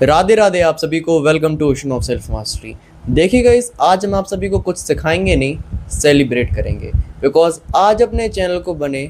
राधे राधे आप सभी को। Welcome to ocean of self mastery. देखिए गाइस, आज हम आप सभी को कुछ सिखाएंगे नहीं, सेलिब्रेट करेंगे। बिकॉज आज अपने चैनल को बने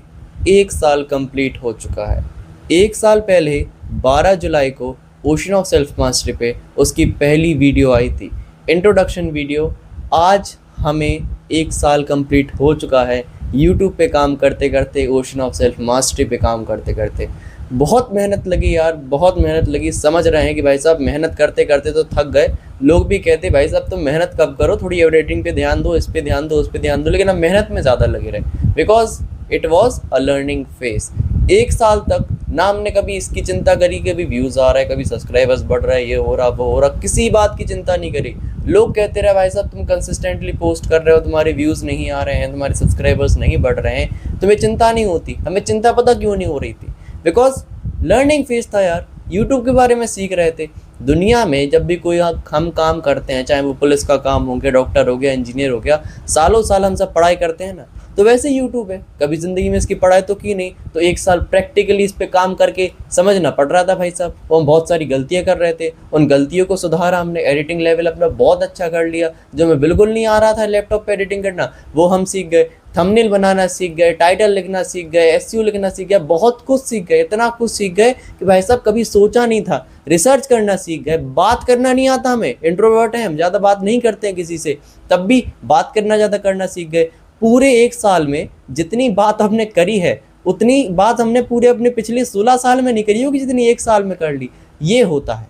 1 साल कंप्लीट हो चुका है। 1 साल पहले 12 जुलाई को ओशन ऑफ सेल्फ मास्टरी पे उसकी पहली वीडियो आई थी, इंट्रोडक्शन वीडियो। आज हमें 1 साल कंप्लीट हो चुका है यूट्यूब पे काम करते करते, ओशन ऑफ सेल्फ मास्टरी पे काम करते करते। बहुत मेहनत लगी यार, बहुत मेहनत लगी। समझ रहे हैं कि भाई साहब मेहनत करते करते तो थक गए। लोग भी कहते भाई साहब तुम मेहनत कब करो, थोड़ी एडिटिंग पे ध्यान दो, इस पे ध्यान दो, उस पे ध्यान दो, लेकिन हम मेहनत में ज़्यादा लगे रहे। Because it was a learning phase. 1 साल तक ना हमने कभी इसकी चिंता करी कि अभी व्यूज़ आ रहा है, कभी सब्सक्राइबर्स बढ़ रहा है, ये हो रहा वो हो रहा, किसी बात की चिंता नहीं करी। लोग कहते रहे भाई साहब तुम कंसिस्टेंटली पोस्ट कर रहे हो, तुम्हारे व्यूज़ नहीं आ रहे हैं, तुम्हारे सब्सक्राइबर्स नहीं बढ़ रहे हैं, तुम्हें चिंता नहीं होती। हमें चिंता पता क्यों नहीं हो रही थी? बिकॉज लर्निंग फेज था यार। यूट्यूब के बारे में सीख रहे थे। दुनिया में जब भी कोई हम काम करते हैं, चाहे वो पुलिस का काम हो गया, डॉक्टर हो गया, इंजीनियर हो गया, सालों साल हम सब पढ़ाई करते हैं ना, तो वैसे यूट्यूब है। कभी ज़िंदगी में इसकी पढ़ाई तो की नहीं, तो 1 साल प्रैक्टिकली इस पे काम करके समझना पड़ रहा था भाई साहब। वो हम बहुत सारी गलतियां कर रहे थे, उन गलतियों को सुधारा हमने। एडिटिंग लेवल अपना बहुत अच्छा कर लिया। जो हमें बिल्कुल नहीं आ रहा था लैपटॉप पे एडिटिंग करना, वो हम सीख गए। थंबनेल बनाना सीख गए, टाइटल लिखना सीख गए, एसईओ लिखना सीख गए, बहुत कुछ सीख गए। इतना कुछ सीख गए कि भाई साहब कभी सोचा नहीं था। रिसर्च करना सीख गए। बात करना नहीं आता हमें, इंट्रोवर्ट हैं हम, ज़्यादा बात नहीं करते हैं किसी से, तब भी बात करना ज़्यादा करना सीख गए। पूरे 1 साल में जितनी बात हमने करी है, उतनी बात हमने पूरे अपने पिछले 16 साल में नहीं करी होगी जितनी 1 साल में कर ली। ये होता है,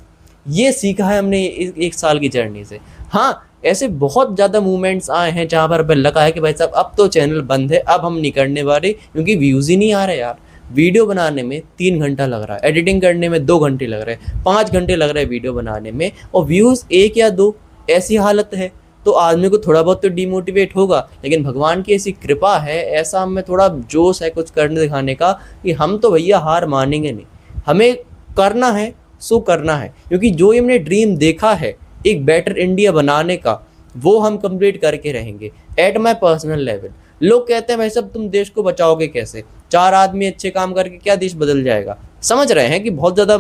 ये सीखा है हमने 1 साल की जर्नी से। हाँ, ऐसे बहुत ज़्यादा मूवमेंट्स आए हैं जहाँ पर हमें लगा है कि भाई साहब अब तो चैनल बंद है, अब हम नहीं करने वाले, क्योंकि व्यूज़ ही नहीं आ रहे यार। वीडियो बनाने में 3 घंटा लग रहा है, एडिटिंग करने में 2 घंटे लग रहे हैं, 5 घंटे लग रहे हैं वीडियो बनाने में, और व्यूज़ 1 या 2। ऐसी हालत है तो आदमी को थोड़ा बहुत तो डिमोटिवेट होगा। लेकिन भगवान की ऐसी कृपा है, ऐसा हमें थोड़ा जोश है कुछ करने दिखाने का, कि हम तो भैया हार मानेंगे नहीं। हमें करना है सो करना है, क्योंकि जो हमने ड्रीम देखा है एक बेटर इंडिया बनाने का, वो हम कंप्लीट करके रहेंगे। एट माई पर्सनल लेवल लोग कहते हैं भाई साहब तुम देश को बचाओगे कैसे? 4 आदमी अच्छे काम करके क्या देश बदल जाएगा? समझ रहे हैं कि बहुत ज़्यादा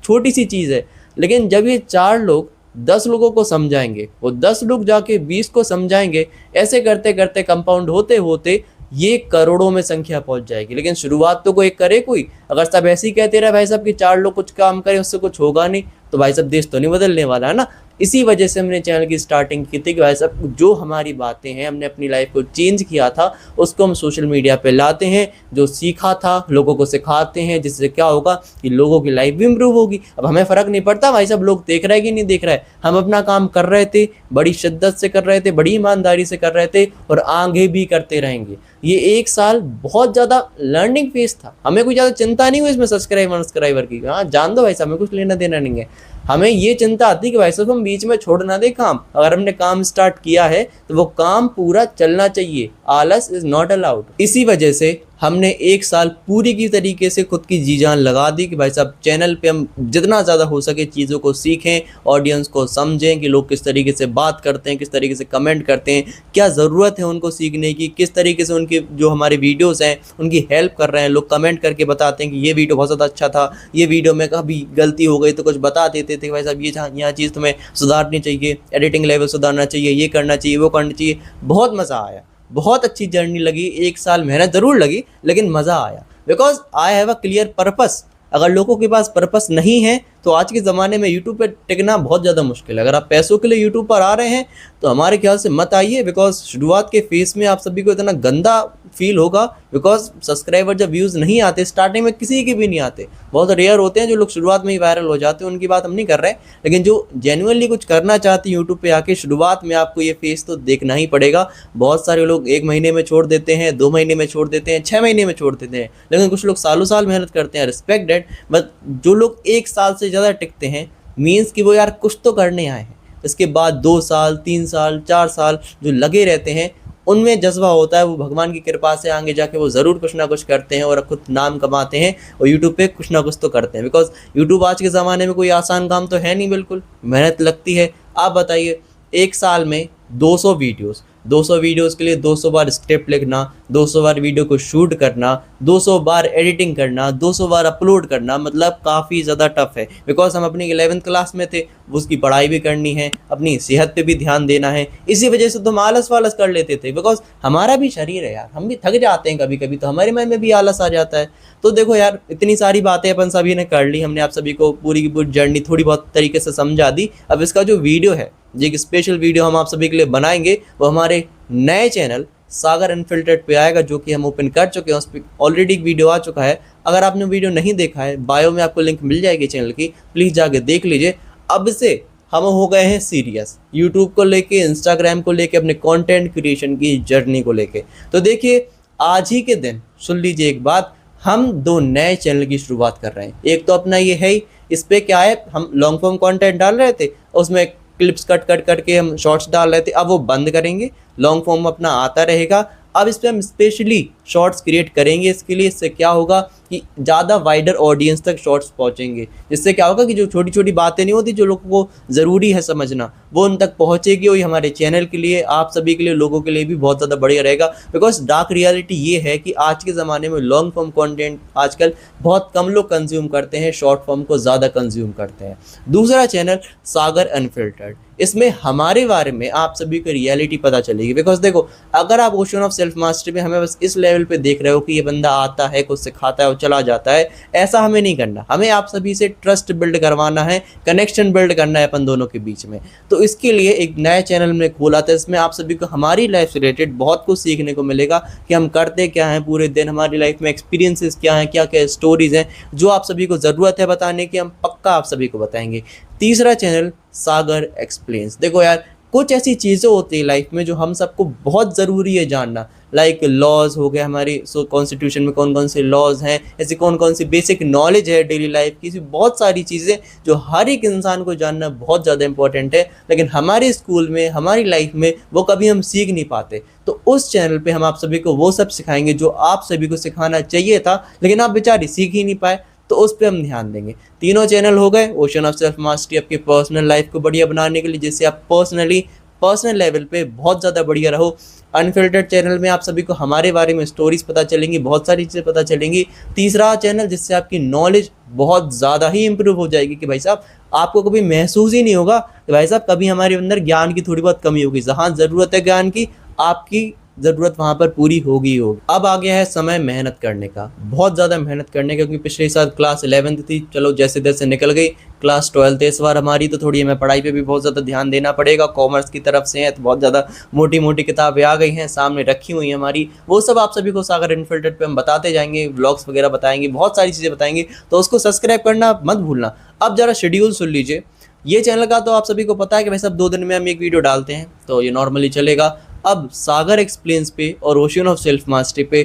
छोटी सी चीज़ है, लेकिन जब ये 4 लोग 10 लोगों को समझाएंगे, वो 10 लोग जाके 20 को समझाएंगे, ऐसे करते करते कंपाउंड होते होते ये करोड़ों में संख्या पहुंच जाएगी। लेकिन शुरुआत तो कोई करे कोई। अगर सब ऐसे ही कहते रहे भाई साहब कि 4 लोग कुछ काम करें उससे कुछ होगा नहीं, तो भाई साहब देश तो नहीं बदलने वाला है ना। इसी वजह से हमने चैनल की स्टार्टिंग की थी कि भाई साहब जो हमारी बातें हैं, हमने अपनी लाइफ को चेंज किया था, उसको हम सोशल मीडिया पे लाते हैं। जो सीखा था लोगों को सिखाते हैं, जिससे क्या होगा कि लोगों की लाइफ भी इम्प्रूव होगी। अब हमें फ़र्क नहीं पड़ता भाई साहब लोग देख रहे हैं कि नहीं देख रहे हैं, हम अपना काम कर रहे थे, बड़ी शिद्दत से कर रहे थे, बड़ी ईमानदारी से कर रहे थे, और आगे भी करते रहेंगे। ये 1 साल बहुत ज़्यादा लर्निंग फेज था। हमें कोई ज़्यादा चिंता नहीं हुई इसमें सब्सक्राइबर की। हाँ, जान दो भाई साहब, हमें कुछ लेना देना नहीं है। हमें ये चिंता आती कि भाई साहब हम बीच में छोड़ ना दे काम। अगर हमने काम स्टार्ट किया है तो वो काम पूरा चलना चाहिए। आलस इज नॉट अलाउड। इसी वजह से हमने 1 साल पूरी की तरीके से खुद की जी जान लगा दी कि भाई साहब चैनल पे हम जितना ज़्यादा हो सके चीज़ों को सीखें, ऑडियंस को समझें कि लोग किस तरीके से बात करते हैं, किस तरीके से कमेंट करते हैं, क्या ज़रूरत है उनको सीखने की, किस तरीके से उनके जो हमारे वीडियोस हैं उनकी हेल्प कर रहे हैं। लोग कमेंट करके बताते हैं कि ये वीडियो बहुत ज़्यादा अच्छा था, ये वीडियो में कभी गलती हो गई तो कुछ बता देते थे भाई साहब ये यहाँ चीज़ तुम्हें सुधारनी चाहिए, एडिटिंग लेवल सुधारना चाहिए, ये करना चाहिए, वो करना चाहिए। बहुत मज़ा आया, बहुत अच्छी जर्नी लगी। 1 साल मेहनत ज़रूर लगी, लेकिन मज़ा आया। Because I have a clear purpose. अगर लोगों के पास पर्पस नहीं है तो आज के ज़माने में यूट्यूब पर टिकना बहुत ज़्यादा मुश्किल है। अगर आप पैसों के लिए यूट्यूब पर आ रहे हैं तो हमारे ख्याल से मत आइए। बिकॉज शुरुआत के फेस में आप सभी को इतना गंदा फील होगा। बिकॉज सब्सक्राइबर जब व्यूज़ नहीं आते, स्टार्टिंग में किसी के भी नहीं आते, बहुत रेयर होते हैं जो लोग शुरुआत में ही वायरल हो जाते हैं, उनकी बात हम नहीं कर रहे हैं। लेकिन जो जेन्युइनली कुछ करना चाहते हैं यूट्यूब पे आके, शुरुआत में आपको ये फेस तो देखना ही पड़ेगा। बहुत सारे लोग 1 महीने में छोड़ देते हैं, 2 महीने में छोड़ देते हैं, 6 महीने में छोड़ देते हैं, लेकिन कुछ लोग सालों साल मेहनत करते हैं। Respect date. बट जो लोग 1 साल से ज़्यादा टिकते हैं मीन्स कि वो यार कुछ तो करने आए हैं। इसके बाद 2 साल, 3 साल, 4 साल जो लगे रहते हैं, उनमें जज्बा होता है। वो भगवान की कृपा से आगे जाके वो ज़रूर कुछ ना कुछ करते हैं और खुद नाम कमाते हैं, और यूट्यूब पे कुछ ना कुछ तो करते हैं। बिकॉज यूट्यूब आज के ज़माने में कोई आसान काम तो है नहीं, बिल्कुल मेहनत लगती है। आप बताइए 1 साल में 200 वीडियोस, 200 वीडियोस के लिए 200 बार स्क्रिप्ट लिखना, 200 बार वीडियो को शूट करना, 200 बार एडिटिंग करना, 200 बार अपलोड करना, मतलब काफ़ी ज़्यादा टफ है। बिकॉज हम अपनी 11th क्लास में थे, उसकी पढ़ाई भी करनी है, अपनी सेहत पे भी ध्यान देना है। इसी वजह से तो हम आलस वालस कर लेते थे, बिकॉज हमारा भी शरीर है यार, हम भी थक जाते हैं कभी कभी, तो हमारे मन में भी आलस आ जाता है। तो देखो यार, इतनी सारी बातें अपन सभी ने कर ली, हमने आप सभी को पूरी की पूरी जर्नी थोड़ी बहुत तरीके से समझा दी। अब इसका जो वीडियो है, ये एक स्पेशल वीडियो हम आप सभी के लिए बनाएंगे, वो हमारे नए चैनल सागर अनफिल्टर्ड पे आएगा, जो कि हम ओपन कर चुके हैं। उस पर ऑलरेडी एक वीडियो आ चुका है। अगर आपने वीडियो नहीं देखा है, बायो में आपको लिंक मिल जाएगी चैनल की, प्लीज़ जाके देख लीजिए। अब से हम हो गए हैं सीरियस, यूट्यूब को लेके, इंस्टाग्राम को लेके, अपने कंटेंट क्रिएशन की जर्नी को लेके। तो देखिए, आज ही के दिन सुन लीजिए एक बात, हम 2 नए चैनल की शुरुआत कर रहे हैं। एक तो अपना ये है ही, इस पर क्या है, हम लॉन्ग फॉर्म कंटेंट डाल रहे थे, उसमें क्लिप्स कट करके हम शॉर्ट्स डाल रहे थे। अब वो बंद करेंगे, लॉन्ग फॉर्म अपना आता रहेगा। अब इस पर हम स्पेशली शॉर्ट्स क्रिएट करेंगे। इसके लिए इससे क्या होगा कि ज़्यादा वाइडर ऑडियंस तक शॉर्ट्स पहुंचेंगे, जिससे क्या होगा कि जो छोटी छोटी बातें नहीं होती, जो लोगों को ज़रूरी है समझना, वो उन तक पहुंचेगी। और हमारे चैनल के लिए, आप सभी के लिए, लोगों के लिए भी बहुत ज़्यादा बढ़िया रहेगा। बिकॉज डार्क रियलिटी ये है कि आज के ज़माने में लॉन्ग फॉर्म कॉन्टेंट आजकल बहुत कम लोग कंज्यूम करते हैं, शॉर्ट फॉर्म को ज़्यादा कंज्यूम करते हैं। दूसरा चैनल सागर अनफिल्टर्ड, इसमें हमारे बारे में आप सभी को रियलिटी पता चलेगी। बिकॉज देखो, अगर आप ओशन ऑफ सेल्फ मास्टरी में हमें बस इस लेवल पे देख रहे हो कि ये बंदा आता है, कुछ सिखाता है और चला जाता है, ऐसा हमें नहीं करना। हमें आप सभी से ट्रस्ट बिल्ड करवाना है, कनेक्शन बिल्ड करना है अपन दोनों के बीच में। तो इसके लिए एक नया चैनल में खोला था, इसमें आप सभी को हमारी लाइफ से रिलेटेड बहुत कुछ सीखने को मिलेगा कि हम करते क्या हैं पूरे दिन, हमारी लाइफ में एक्सपीरियंसेस क्या हैं, क्या क्या स्टोरीज हैं, जो आप सभी को ज़रूरत है बताने की, हम पक्का आप सभी को बताएंगे। तीसरा चैनल सागर एक्सप्लेन्स। देखो यार, कुछ ऐसी चीज़ें होती है लाइफ में जो हम सबको बहुत ज़रूरी है जानना, लाइक लॉज हो गए हमारी, कॉन्स्टिट्यूशन में कौन कौन से लॉज हैं, ऐसी कौन कौन सी बेसिक नॉलेज है डेली लाइफ की, बहुत सारी चीज़ें जो हर एक इंसान को जानना बहुत ज़्यादा इंपॉर्टेंट है, लेकिन हमारे स्कूल में, हमारी लाइफ में वो कभी हम सीख नहीं पाते। तो उस चैनल पे हम आप सभी को वो सब सिखाएंगे जो आप सभी को सिखाना चाहिए था, लेकिन आप बेचारे सीख ही नहीं पाए, तो उस पर हम ध्यान देंगे। तीनों चैनल हो गए ओशन ऑफ सेल्फ मास्टरी, आपके पर्सनल लाइफ को बढ़िया बनाने के लिए, जिससे आप पर्सनल लेवल पे बहुत ज़्यादा बढ़िया रहो। अनफिल्टर्ड चैनल में आप सभी को हमारे बारे में स्टोरीज पता चलेंगी, बहुत सारी चीज़ें पता चलेंगी। तीसरा चैनल जिससे आपकी नॉलेज बहुत ज़्यादा ही इंप्रूव हो जाएगी कि भाई साहब, आपको कभी महसूस ही नहीं होगा कि भाई साहब कभी हमारे अंदर ज्ञान की थोड़ी बहुत कमी होगी। जहाँ ज़रूरत है ज्ञान की, आपकी ज़रूरत वहाँ पर पूरी होगी होगी। अब आ गया है समय मेहनत करने का, बहुत ज़्यादा मेहनत करने का, क्योंकि पिछले साल क्लास 11th थी, चलो जैसे तैसे निकल गई। क्लास 12th इस बार हमारी, तो थोड़ी हमें पढ़ाई पे भी बहुत ज़्यादा ध्यान देना पड़ेगा। कॉमर्स की तरफ से है तो बहुत ज़्यादा मोटी मोटी किताबें आ गई हैं, सामने रखी हुई हैं हमारी, वो सब आप सभी को सागर अनफिल्टर्ड पे हम बताते जाएंगे, व्लॉग्स वगैरह बताएंगे, बहुत सारी चीज़ें बताएंगे, तो उसको सब्सक्राइब करना मत भूलना। अब ज़रा शेड्यूल सुन लीजिए ये चैनल का, तो आप सभी को पता है कि भाई साहब 2 दिन में हम एक वीडियो डालते हैं, तो ये नॉर्मली चलेगा। अब सागर एक्सप्लेन्स पे और ओशन ऑफ सेल्फ मास्टरी पे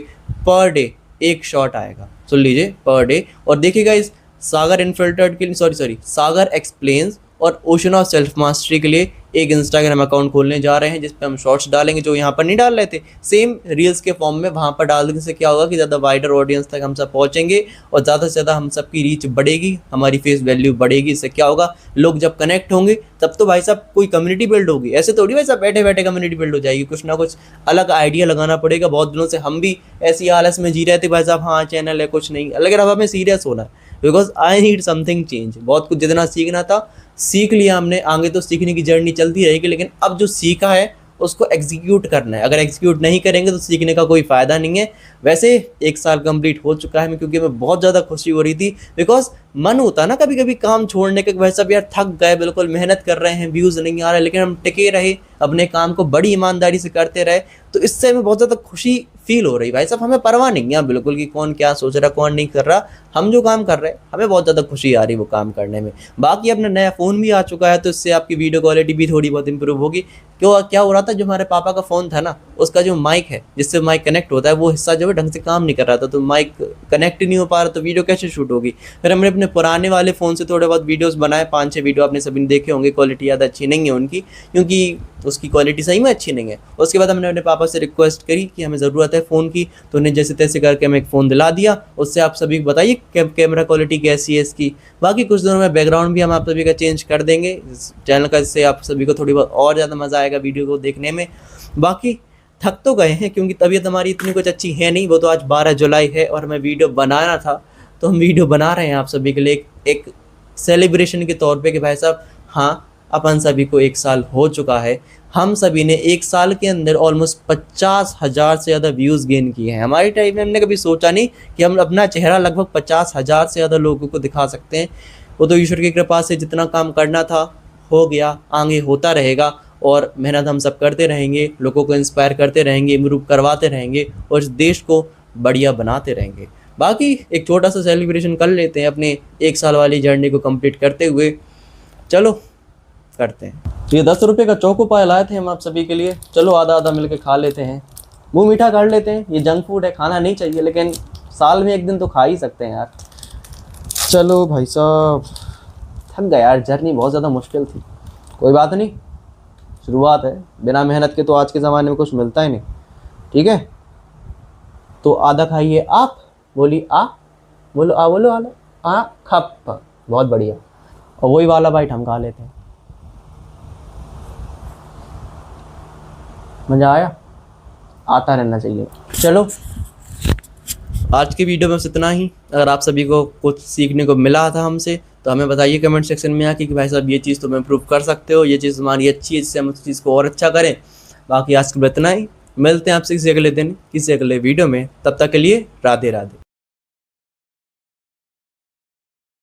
पर डे एक शॉट आएगा, सुन लीजिए, पर डे। और देखिएगा, इस सागर अनफिल्टर्ड के लिए, सागर एक्सप्लेन्स और ओशन ऑफ सेल्फ मास्टरी के लिए एक इंस्टाग्राम अकाउंट खोलने जा रहे हैं, जिस पे हम शॉर्ट्स डालेंगे, जो यहाँ पर नहीं डाल रहे थे, सेम रील्स के फॉर्म में वहाँ पर डाल देने से क्या होगा कि ज़्यादा वाइडर ऑडियंस तक हम सब पहुँचेंगे और ज़्यादा से ज़्यादा हम सबकी रीच बढ़ेगी, हमारी फेस वैल्यू बढ़ेगी। इससे क्या होगा, लोग जब कनेक्ट होंगे तब तो भाई साहब कोई कम्युनिटी बिल्ड होगी। ऐसे थोड़ी भाई साहब बैठे बैठे कम्युनिटी बिल्ड हो जाएगी, कुछ ना कुछ अलग आइडिया लगाना पड़ेगा। बहुत दिनों से हम भी ऐसी आलस में जी रहे थे भाई साहब, हाँ चैनल है कुछ नहीं, लेकिन अब हमें सीरियस होना है, because I need something change. बहुत कुछ जितना सीखना था सीख लिया हमने, आगे तो सीखने की जर्नी चलती रहेगी, लेकिन अब जो सीखा है उसको एग्जीक्यूट करना है। अगर एग्जीक्यूट नहीं करेंगे तो सीखने का कोई फ़ायदा नहीं है। वैसे 1 साल कंप्लीट हो चुका है, क्योंकि हमें बहुत ज़्यादा खुशी हो रही थी, बिकॉज मन होता ना कभी कभी काम छोड़ने का, भाई साहब यार थक गए, बिल्कुल मेहनत कर रहे हैं, व्यूज़ नहीं आ रहे, लेकिन हम टिके रहे, अपने काम को बड़ी ईमानदारी से करते रहे, तो इससे हमें बहुत ज़्यादा खुशी फील हो रही। भाई साहब हमें परवाह नहीं है बिल्कुल कि कौन क्या सोच रहा, कौन नहीं कर रहा, हम जो काम कर रहे हैं हमें बहुत ज़्यादा खुशी आ रही वो काम करने में। बाकी अपना नया फ़ोन भी आ चुका है, तो इससे आपकी वीडियो क्वालिटी भी थोड़ी बहुत इंप्रूव होगी। क्यों, क्या हो रहा था, जो हमारे पापा का फ़ोन था ना, उसका जो माइक है जिससे माइक कनेक्ट होता है, वो हिस्सा जो है ढंग से काम नहीं कर रहा था, तो माइक कनेक्ट नहीं हो पा रहा, तो वीडियो कैसे शूट होगी। फिर हमने अपने पुराने वाले फ़ोन से थोड़े बहुत वीडियोस बनाए, 5-6 वीडियो आपने सभी ने देखे होंगे, क्वालिटी ज़्यादा अच्छी नहीं है उनकी, क्योंकि उसकी क्वालिटी सही में अच्छी नहीं है। उसके बाद हमने अपने पापा से रिक्वेस्ट करी कि हमें ज़रूरत है फ़ोन की, तो उन्हें जैसे तैसे करके हमें एक फ़ोन दिला दिया। उससे आप सभी को बताइए कैमरा क्वालिटी कैसी है इसकी। बाकी कुछ दिनों में बैकग्राउंड भी हम आप सभी का चेंज कर देंगे इस चैनल का, इससे आप सभी को थोड़ी बहुत और ज़्यादा मज़ा आएगा वीडियो को देखने में। बाकी थक तो गए हैं क्योंकि तबीयत हमारी इतनी कुछ अच्छी है नहीं। वो तो आज 12 जुलाई है और हमें वीडियो बनाना था, तो हम वीडियो बना रहे हैं आप सभी के लिए एक सेलिब्रेशन के तौर पे कि भाई साहब हाँ, अपन सभी को 1 साल हो चुका है। हम सभी ने 1 साल के अंदर ऑलमोस्ट 50,000 से ज़्यादा व्यूज़ गेन किए हैं। हमारी टाइम में हमने कभी सोचा नहीं कि हम अपना चेहरा लगभग 50,000 से ज़्यादा लोगों को दिखा सकते हैं। वो तो ईश्वर की कृपा से जितना काम करना था हो गया, आगे होता रहेगा और मेहनत हम सब करते रहेंगे, लोगों को इंस्पायर करते रहेंगे, इम्प्रूव करवाते रहेंगे और इस देश को बढ़िया बनाते रहेंगे। बाकी एक छोटा सा सेलिब्रेशन कर लेते हैं अपने 1 साल वाली जर्नी को कंप्लीट करते हुए। चलो करते हैं। तो ये 10 रुपये का चोको पाई लाए थे हम आप सभी के लिए। चलो आधा आधा मिलके खा लेते हैं, मुंह मीठा कर लेते हैं। ये जंक फूड है, खाना नहीं चाहिए, लेकिन साल में 1 दिन तो खा ही सकते हैं यार। चलो भाई साहब, थक गया यार, जर्नी बहुत ज़्यादा मुश्किल थी। कोई बात नहीं, शुरुआत है। बिना मेहनत के तो आज के ज़माने में कुछ मिलता ही नहीं। ठीक है, तो आधा खाइए आप, बोली आ, बोलो आ, बोलो आला आ, खप, बहुत बढ़िया। और वही वाला बाइट हम खा लेते हैं। मज़ा आया, आता रहना चाहिए। चलो आज की वीडियो में बस इतना ही। अगर आप सभी को कुछ सीखने को मिला था हमसे तो हमें बताइए कमेंट सेक्शन में आके कि भाई साहब ये चीज़ तुम इम्प्रूव कर सकते हो, ये चीज़ हमारी अच्छी है, जिससे हम उस चीज़ को और अच्छा करें। बाकी आज के लिए इतना ही, मिलते हैं आपसे किसी अगले दिन किसी अगले वीडियो में। तब तक के लिए राधे राधे।